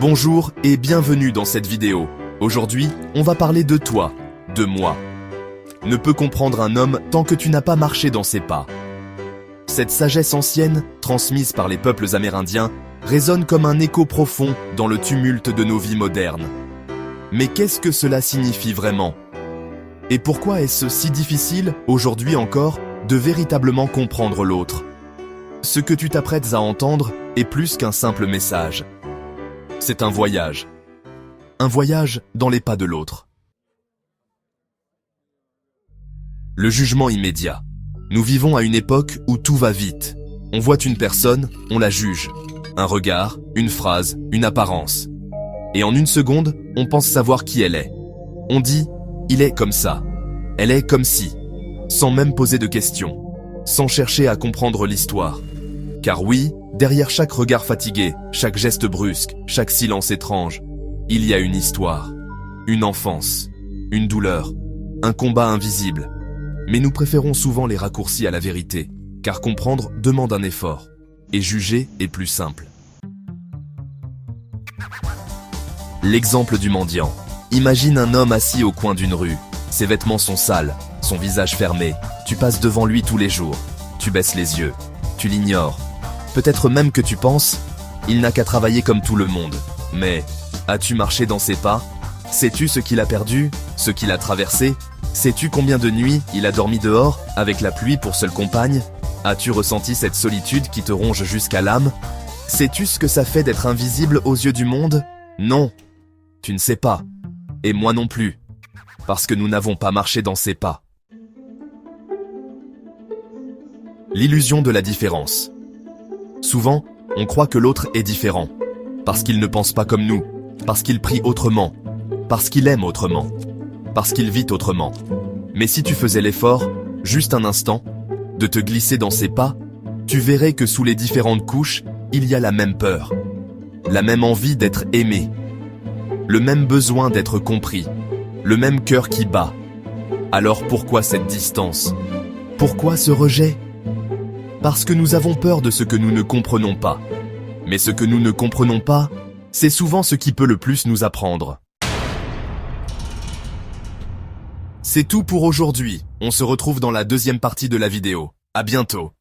Bonjour et bienvenue dans cette vidéo. Aujourd'hui, on va parler de toi, de moi. Ne peut comprendre un homme tant que tu n'as pas marché dans ses pas. Cette sagesse ancienne, transmise par les peuples amérindiens, résonne comme un écho profond dans le tumulte de nos vies modernes. Mais qu'est-ce que cela signifie vraiment? Et pourquoi est-ce si difficile, aujourd'hui encore, de véritablement comprendre l'autre? Ce que tu t'apprêtes à entendre est plus qu'un simple message. C'est un voyage. Un voyage dans les pas de l'autre. Le jugement immédiat. Nous vivons à une époque où tout va vite. On voit une personne, on la juge. Un regard, une phrase, une apparence. Et en une seconde, on pense savoir qui elle est. On dit, il est comme ça. Elle est comme si. Sans même poser de questions. Sans chercher à comprendre l'histoire. Car oui, derrière chaque regard fatigué, chaque geste brusque, chaque silence étrange, il y a une histoire, une enfance, une douleur, un combat invisible. Mais nous préférons souvent les raccourcis à la vérité, car comprendre demande un effort, et juger est plus simple. L'exemple du mendiant. Imagine un homme assis au coin d'une rue. Ses vêtements sont sales, son visage fermé. Tu passes devant lui tous les jours. Tu baisses les yeux. Tu l'ignores. Peut-être même que tu penses, il n'a qu'à travailler comme tout le monde. Mais, as-tu marché dans ses pas? Sais-tu ce qu'il a perdu? Ce qu'il a traversé? Sais-tu combien de nuits il a dormi dehors, avec la pluie pour seule compagne? As-tu ressenti cette solitude qui te ronge jusqu'à l'âme? Sais-tu ce que ça fait d'être invisible aux yeux du monde? Non, tu ne sais pas. Et moi non plus. Parce que nous n'avons pas marché dans ses pas. L'illusion de la différence. Souvent, on croit que l'autre est différent, parce qu'il ne pense pas comme nous, parce qu'il prie autrement, parce qu'il aime autrement, parce qu'il vit autrement. Mais si tu faisais l'effort, juste un instant, de te glisser dans ses pas, tu verrais que sous les différentes couches, il y a la même peur, la même envie d'être aimé, le même besoin d'être compris, le même cœur qui bat. Alors pourquoi cette distance? Pourquoi ce rejet? Parce que nous avons peur de ce que nous ne comprenons pas. Mais ce que nous ne comprenons pas, c'est souvent ce qui peut le plus nous apprendre. C'est tout pour aujourd'hui. On se retrouve dans la deuxième partie de la vidéo. À bientôt.